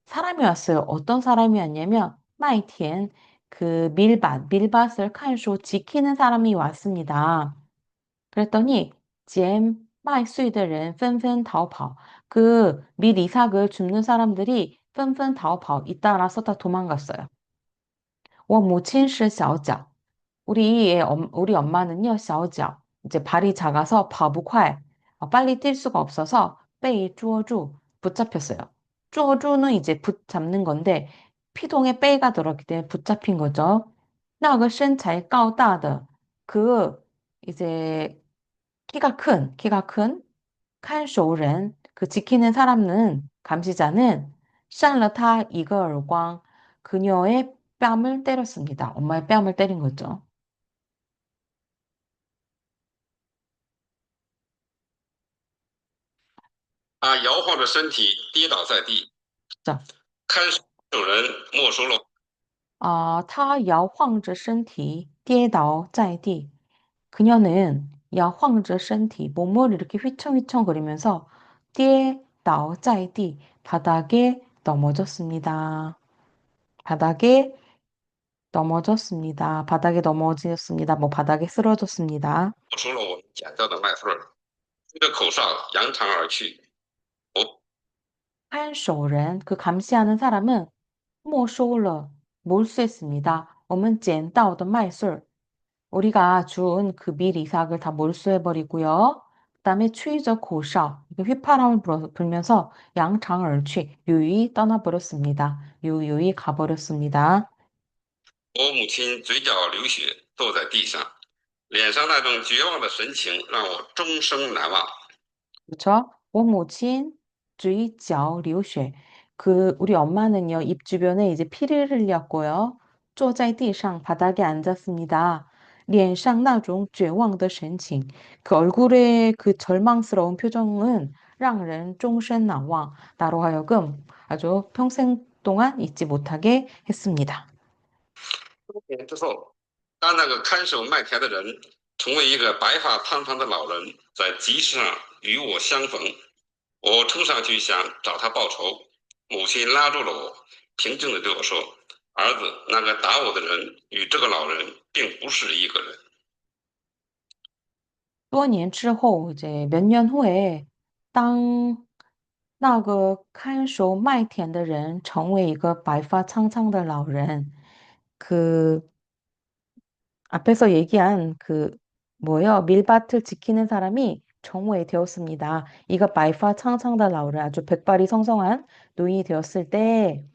사람이 왔어요. 어떤 사람이 왔냐면 마이田그 밀밭을 看守 지키는 사람이 왔습니다. 그랬더니 잼 마이수이더른 펀펀逃跑. 그 밀 이삭을 줍는 사람들이 펀펀 逃跑 잇따라서 다 도망갔어요. 我母亲是小脚. 우리 엄마는요, 小脚. 이제 발이 작아서 跑不快. 빨리 뛸 수가 없어서 被捉住, 붙잡혔어요. 捉住는 이제 붙잡는 건데 피동에 背가 들었기 때문에 붙잡힌 거죠. 那个身材高大的그 이제 키가 큰 칸쇼ren 그 지키는 사람은 감시자는 샹러타 이거얼광 그녀의 뺨을 때렸습니다. 엄마의 뺨을 때린 거죠. 他摇晃着身体跌倒在地，자, 看守人没收了 타摇晃着身体 跌倒在地. 그녀는 摇晃着身体 몸을 이렇게 휘청휘청거리면서 跌倒在地 바닥에 넘어졌습니다. 바닥에 넘어졌습니다. 바닥에 넘어졌습니다. 뭐 바닥에 쓰러졌습니다. 没收了我们捡到的麦穗儿，吹着口哨扬长而去。我 한쇼ren 그 감시하는 사람은 没收了 몰수했습니다. 我们捡到的麦穗 우리가 준 그 밀 이삭을 다 몰수해버리고요. 그다음에 추이저 고샤 휘파람을 불면서 양창얼취 유유히 떠나버렸습니다. 유유히 가버렸습니다. 我母亲嘴角流血，坐在地上，脸上那种绝望的神情让我终生难忘。 그렇죠? 我母亲 주의脚 流血. 그 우리 엄마는요. 입 주변에 이제 피를 흘렸고요. 坐在地上 바닥에 앉았습니다. 脸上那种绝望的神情. 그 얼굴의 그 절망스러운 표정은 让人终身难忘. 나로 하여금 아주 평생 동안 잊지 못하게 했습니다. 多年之后，当那个看守麦田的人成为一个白发苍苍的老人，在集市上与我相逢，我冲上去想找他报仇，母亲拉住了我，平静地对我说：“儿子，那个打我的人与这个老人并不是一个人。” 多年之后，这몇年 후에， 当那个看守麦田的人成为一个白发苍苍的老人，그 앞에서 얘기한 그 뭐예요? 밀밭을 지키는 사람이 정오에 되었습니다. 이거 바이파 창창다 라우를 아주 백발이 성성한 노인이 되었을 때,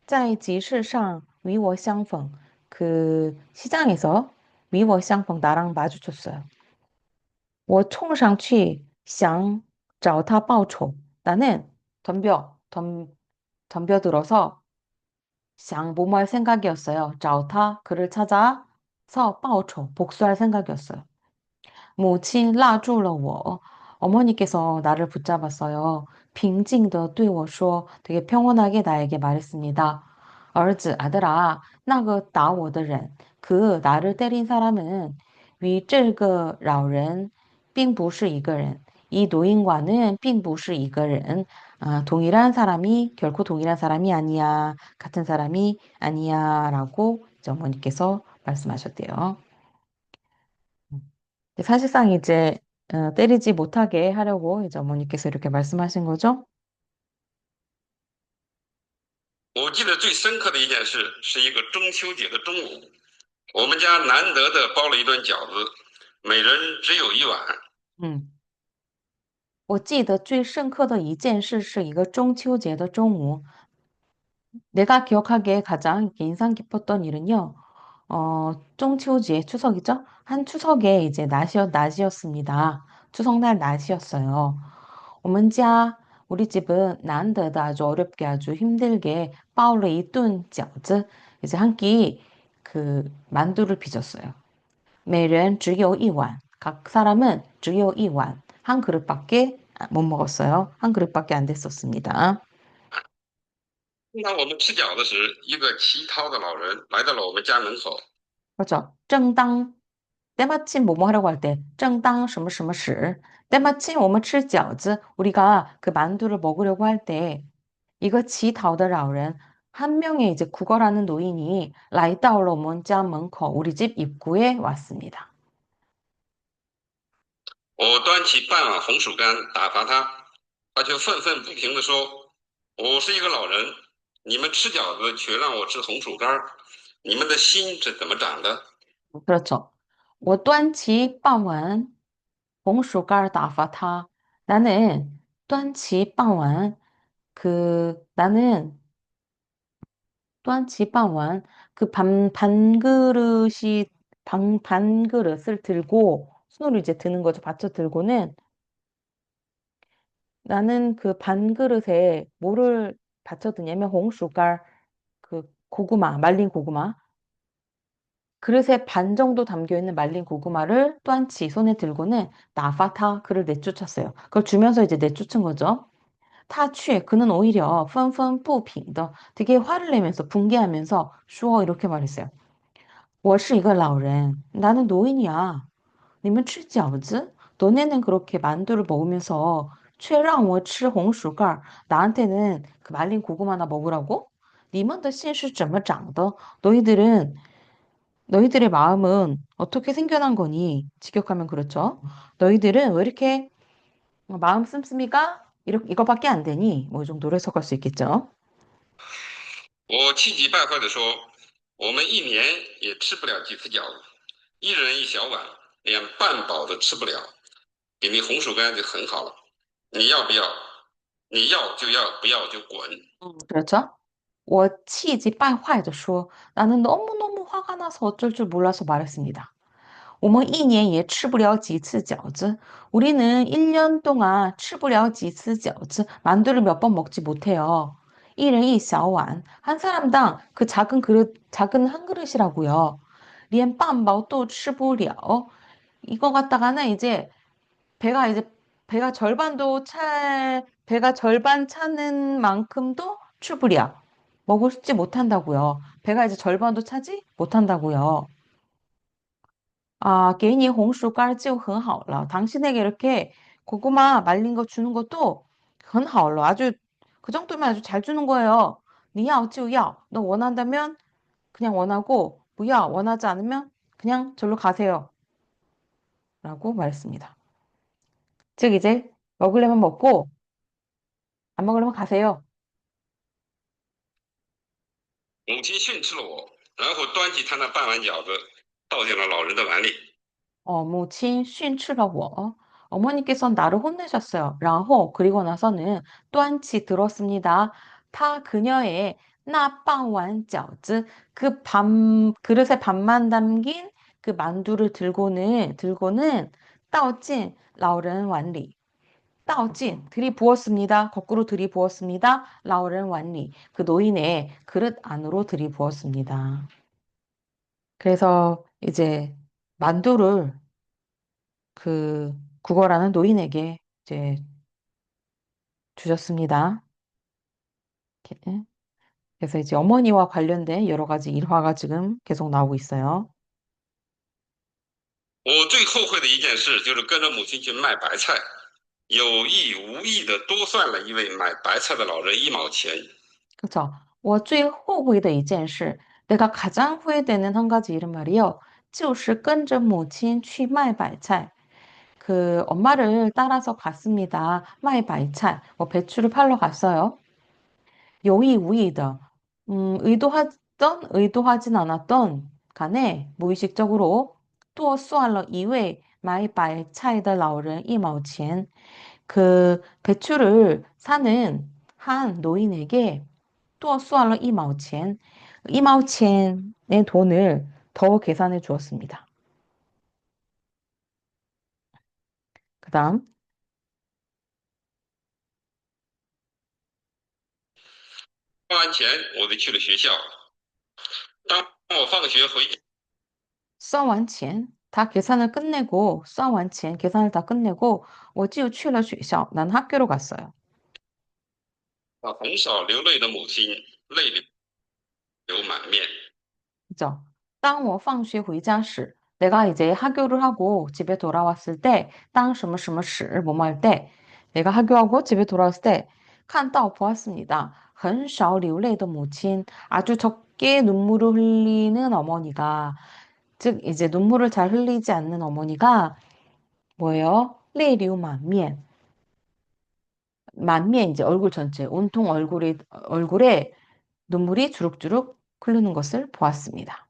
在集市上与我相逢. 그 시장에서 与我相逢 나랑 마주쳤어요. 我冲上去想找他报仇. 나는 덤벼들어서 想뭐뭐 할 생각이었어요. 找他 그를 찾아서 报仇 복수할 생각이었어요. 母亲拉住了我. 어머니께서 나를 붙잡았어요. 平静地对我说, 되게 평온하게 나에게 말했습니다. 儿子, 아들아, 那个打我的人, 그 나를 때린 사람은 与这个老人并不是一个人. 이 노인과는 并不是一个人. 아, 동일한 사람이 결코 동일한 사람이 아니야. 같은 사람이 아니야. 라고 이제 어머니께서 말씀하셨대요. 사실상 이제 때리지 못하게 하려고 이제 어머니께서 이렇게 말씀하신 거죠. 我记得最深刻的一件事是一个中秋节的中午，我们家难得的包了一顿饺子，每人只有一碗。嗯，我记得最深刻的一件事是一个中秋节的中午， 내가 기억하기에 가장 이렇게 인상 깊었던 일은요,中秋节, 추석이죠? 한 추석에 이제 낮이었습니다. 추석날 낮이었어요. 我们家, 우리 집은 난데다 아주 어렵게 아주 힘들게 包了一顿饺子, 이제 한 끼 그 만두를 빚었어요. 每人只有一碗, 각 사람은 只有一碗, 한 그릇밖에 못 먹었어요. 한 그릇밖에 안 됐었습니다. 当我们吃饺子时，一个乞讨的老人来到了我们家门口。그렇죠. 正当 때마침 뭐뭐 하려고 할 때, 正当什么什么时, 때마침 我们吃饺子, 우리가 그 만두를 먹으려고 할 때, 이거 지다오더라오는 한 명의 이제 구걸하는 노인이 라이다올로 문자門口 우리 집 입구에 왔습니다. 我端起半碗红薯干打发他，他就愤愤不平地说：“我是一个老人，你们吃饺子却让我吃红薯干儿，你们的心是怎么长的？” 그렇죠. 我端起半碗红薯干打发他. 나는 端起半碗 나는 端起半碗 그 반그릇을 들고 손으로 이제 드는 거죠. 받쳐 들고는 나는 그 반그릇에 뭐를 받쳐 드냐면 홍슈갈 그 고구마, 말린 고구마. 그릇에 반 정도 담겨 있는 말린 고구마를 또한치 손에 들고는 나파타 그를 내쫓았어요. 그걸 주면서 이제 내쫓은 거죠. 타취 그는 오히려 펀펀不平的 되게 화를 내면서 분개하면서 슈어 이렇게 말했어요. 我是一个老人. 나는 노인이야. 你们吃饺子? 너네는 그렇게 만두를 먹으면서 却让我吃红薯干儿. 나한테는 그 말린 고구마나 먹으라고? 你们的心是怎么长的? 너희들의 마음은 어떻게 생겨난 거니? 직역하면 그렇죠. 너희들은 왜 이렇게 마음 씀씀이가 이거밖에 안 되니? 뭐 이 정도로 해석할 수 있겠죠. 我气急败坏地说：“我们一年也吃不了几次饺子，一人一小碗，连半饱都吃不了，给你红薯干就很好了。你要不要？你要就要，不要就滚。” 그렇죠? 我气急败坏地说 나는 너무너무 화가 나서 어쩔 줄 몰라서 말했습니다. 我们一年也吃不了几次饺子. 우리는 1년 동안 吃不了几次饺子. 만두를 몇 번 먹지 못해요. 一人一小碗. 한 사람당 그 작은 그릇, 작은 한 그릇이라고요. 连半饱都吃不了. 이거 갖다가는 이제 배가 배가 절반 차는 만큼도 추부랴. 먹지 못한다고요. 배가 이제 절반도 차지 못한다고요. 아, 개인이 홍수 깔지고 很好了. 당신에게 이렇게 고구마 말린 거 주는 것도 很好了. 아주 그 정도면 아주 잘 주는 거예요. 你要就要. 너 원한다면 그냥 원하고 不要 원하지 않으면 그냥 절로 가세요. 라고 말했습니다. 즉 이제 먹으려면 먹고 안 먹으려면 가세요. 母亲训斥了我，然后端起她那半碗饺子倒进了老人的碗里。母亲训斥了我. 어머니께서 나를 혼내셨어요. 然后 그리고 나서는 端起 들었습니다. 타 그녀의 나빵완 饺子 그릇에 밥만 담긴 그 만두를 들고는 倒进 라오른 완리. 倒进 들이부었습니다. 거꾸로 들이부었습니다. 라오른 완리. 그 노인의 그릇 안으로 들이부었습니다. 그래서 이제 만두를 그 국어라는 노인에게 이제 주셨습니다. 이렇게. 그래서 이제 어머니와 관련된 여러 가지 일화가 지금 계속 나오고 있어요. 我最后悔的一件事就是跟着母亲去卖白菜，有意无意的多算了一位买白菜的老人1毛钱。그렇죠? 我最后悔的一件事, 내가 가장 후회되는 한 가지 일은 말이요. 就是跟着母亲去卖白菜. 그 엄마를 따라서 갔습니다. 卖白菜. 배추를 팔러 갔어요. 요이 우이더. 의도하던, 의도하진 않았던 간에 무의식적으로 또 쏘알러 이외 마이 바이 차이더 라오른 이마오첸 그 배추를 사는 한 노인에게 또 쏘알러 이마오첸 이마오첸의 돈을 더 계산해 주었습니다. 그 다음 花完钱，我就去了学校。当我放学回 쏘완첸 다 계산을 끝내고 쏘완첸 계산을 다 끝내고 我就去了学校난 학교로 갔어요. 很少流泪的母亲泪流满面。 그죠? 当我放学回家时, 내가 이제 학교를 하고 집에 돌아왔을 때, 当什么什么时, 뭐뭐 할 때, 내가 학교하고 집에 돌아왔을 때, 看到 보았습니다. 很少流泪的母亲, 아주 적게 눈물을 흘리는 어머니가, 즉 이제 눈물을 잘 흘리지 않는 어머니가 뭐예요? 泪流满面, 만면 이제 얼굴 전체, 온통 얼굴에 눈물이 주룩주룩 흐르는 것을 보았습니다.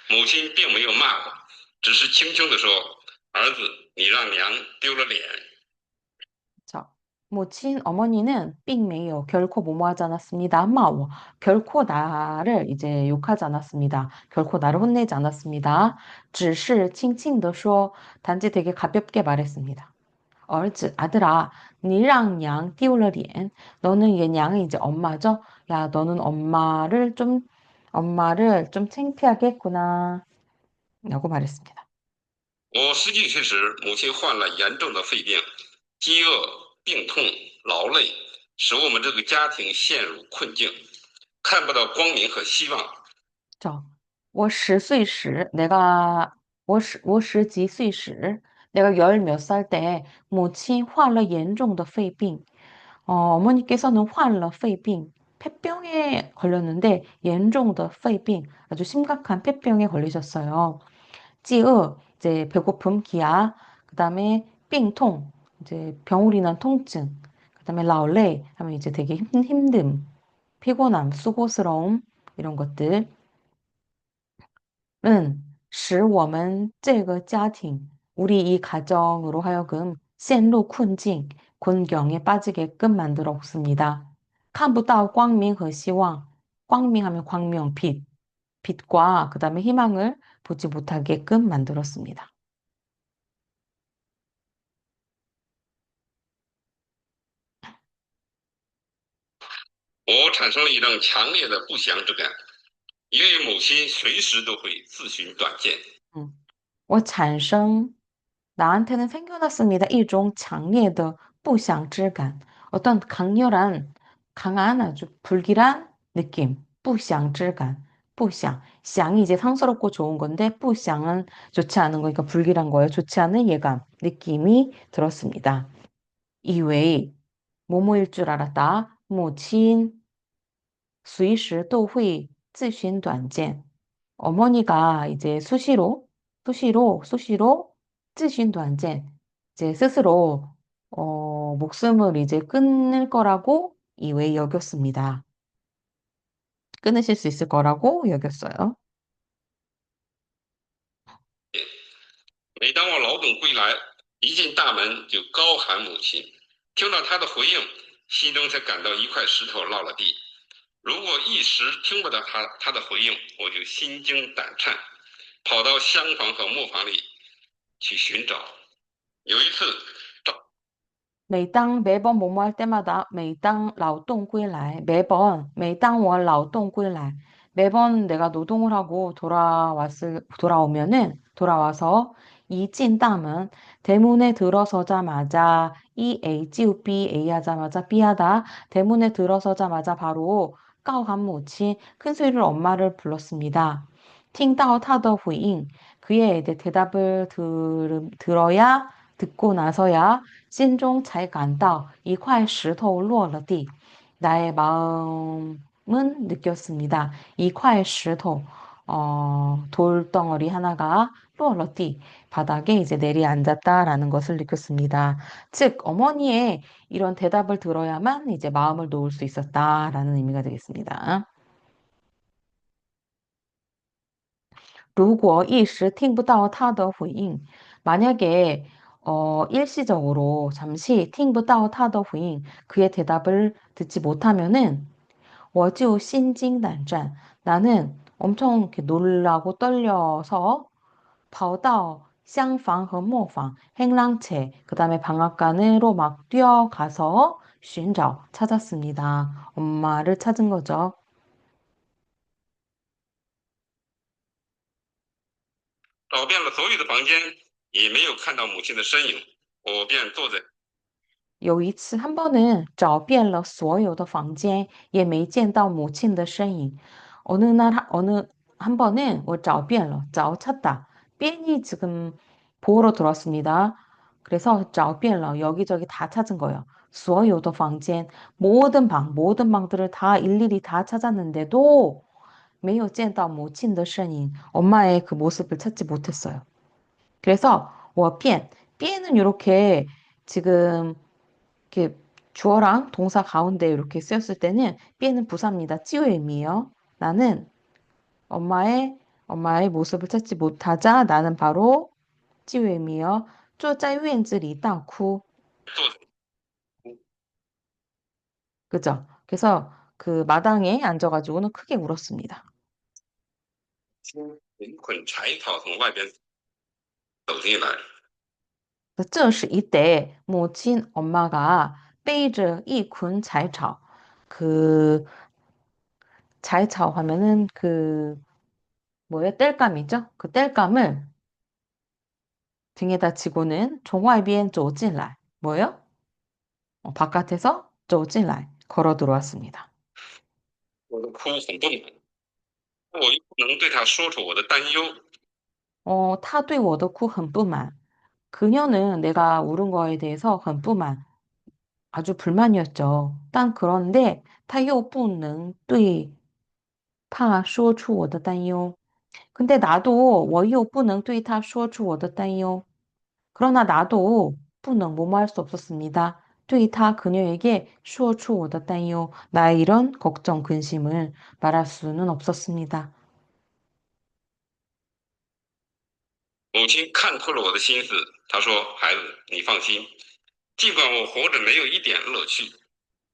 母亲并没有骂我，只是轻轻地说：“儿子，你让娘丢了脸。” 자, 어머니는 삥메이요. 결코 뭐뭐하지 않았습니다. 마워. 결코 나를 이제 욕하지 않았습니다. 결코 나를 혼내지 않았습니다. 只是轻轻地说, 단지 되게 가볍게 말했습니다. 儿子, 아들아, 니랑 양 띄울러리엔. 너는 얘 냥은 이제 엄마죠? 야, 너는 엄마를 좀 창피하게 했구나. 라고 말했습니다. 我实际母亲患了严重的肺病，饥饿、病痛、劳累，使我们这个家庭陷入困境，看不到光明和希望。 자, 我10岁时, 내가, 我十几岁时, 내가 열 몇 살 때, 母亲患了严重的肺病. 어머니께서는 患了肺病, 폐병에 걸렸는데, 严重的肺病, 아주 심각한 폐병에 걸리셨어요. 찌으, 이제 배고픔, 기아, 그 다음에 삥통, 이제 병으로 인한 통증, 그 다음에 라올레, 하면 이제 되게 힘듦, 피곤함, 수고스러움, 이런 것들. 은, 使我们这个家庭, 우리 이 가정으로 하여금 陷入困境, 곤경에 빠지게끔 만들었습니다. 看不到光明和希望, 광명하면 광명, 빛, 빛과 그 다음에 희망을 보지 못하게끔 만들었습니다. 我产生了一种强烈的不祥之感，因为母亲随时都会自寻短见。 음. 我产生 나한테는 생겨났습니다. 이종强烈的 不祥之感. 어떤 강한 아주 불길한 느낌. 不祥之感. 不祥. 祥이 이제 상스럽고 좋은 건데 不祥은 좋지 않은 거니까 불길한 거예요. 좋지 않은 예감, 느낌이 들었습니다. 이외에 뭐뭐일 줄 알았다. 母亲 随时都会自寻短见. 어머니가 이제 수시로 自寻短见. 이제 스스로 목숨을 이제 끊을 거라고 이외에 여겼습니다. 끊으실 수 있을 거라고 여겼어요. 每当我老董归来，一进大门就高喊母亲。听到他的回应，心中才感到一块石头落了地。如果一时听不到他的回应，我就心惊胆颤，跑到厢房和磨坊里去寻找。有一次，매번 뭐뭐 할 때마다, 每当劳动归来, 매当 我劳动归来, 매번 내가 노동을 하고 돌아와서, 이찐땀은 대문에 들어서자마자, 이 A, 찌우 B, A 하자마자 B 하다, 대문에 들어서자마자 바로 까오한母亲, 큰 소리로 엄마를 불렀습니다. 听到他的回应, 그의 대답을 듣고 나서야 心中才感到一块石头落了地. 나의 마음은 느꼈습니다. 一块石头, 돌덩어리 하나가 落了地. 바닥에 이제 내리앉았다라는 것을 느꼈습니다. 즉, 어머니의 이런 대답을 들어야만 이제 마음을 놓을 수 있었다라는 의미가 되겠습니다. 如果一时听不到他的回应, 만약에 일시적으로 잠시 听不到他的回应, 그의 대답을 듣지 못하면은 我就心惊胆战, 나는 엄청 이렇게 놀라고 떨려서 跑到厢房和磨坊, 행랑채, 그 다음에 방앗간으로 막 뛰어가서 寻找, 찾았습니다. 엄마를 찾은 거죠. 找遍了所有的房间，也没有看到母亲的身影，我便坐在 有一次, 한 번은 找遍了所有的房间, 也没见到母亲的身影. 어느 한 번은 我找遍了, 找찾다. 빈이 지금 보호로 들었습니다. 그래서 找遍了, 여기저기 다 찾은 거예요. 所有的房间, 모든 방들을 다 일일이 다 찾았는데도 没有见到母亲的身影, 엄마의 그 모습을 찾지 못했어요. 그래서 我变, 는 이렇게 지금 이렇게 주어랑 동사 가운데 이렇게 쓰였을 때는 삐에는 부사입니다. 찌의 의미예요. 나는 엄마의 모습을 찾지 못하자 나는 바로 찌의 의미예요. 坐在院子里大哭. 그죠? 그래서 그 마당에 앉아가지고는 크게 울었습니다. 捆柴草从外边走进来， 这是 이때 모친 엄마가 背着一捆柴草, 그柴草 하면은 그 뭐예요? 땔감이죠? 그 땔감을 등에다 지고는 종화비엔 쪼진날. 뭐요? 바깥에서 쪼진날. 걸어 들어왔습니다. 我的哭很不满，我又不能对他说出我的担忧， 타对我的哭 很不满. 그녀는 내가 울은 거에 대해서 很不满. 아주 불만이었죠. 딴 그런데 他又不能对他说出我的担忧. 근데 나도 我又不能对他说出我的担忧. 그러나 나도 不能 뭐뭐 할 수 없었습니다. 对他 그녀에게 说出我的担忧 나의 이런 걱정, 근심을 말할 수는 없었습니다. 母亲看透了我的心思，她说：“孩子，你放心，尽管我活着没有一点乐趣，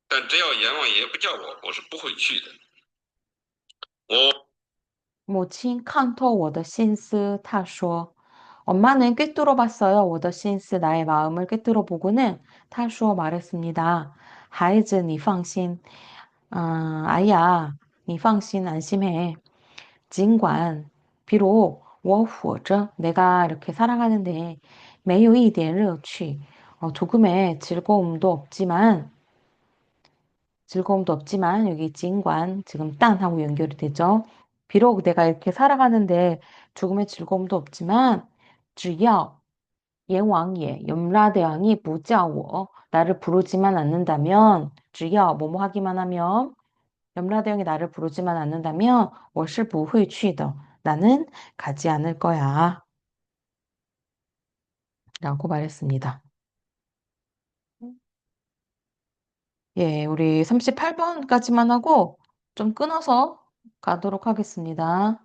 但只要阎王爷不叫我，我是不会去的。我 母亲 看透我的心思, 他说. 엄마는 꿰뚫어 봤어요. 我的心思 나의 마음을 꿰뚫어 보고는 他说 말했습니다. 孩子,你放心. 아이야, 你放心, 안심해. 尽管, 비록 我活着, 내가 이렇게 살아가는데 没有一点乐趣, 조금의 즐거움도 없지만 여기 진관 지금 딴하고 연결이 되죠. 비록 내가 이렇게 살아가는데 조금의 즐거움도 없지만 只要阎王爷 염라대왕이 不叫我 나를 부르지만 않는다면 只要 뭐뭐 하기만 하면 염라대왕이 나를 부르지만 않는다면 我是不会去的. 나는 가지 않을 거야. 라고 말했습니다. 예, 우리 38번까지만 하고 좀 끊어서 가도록 하겠습니다.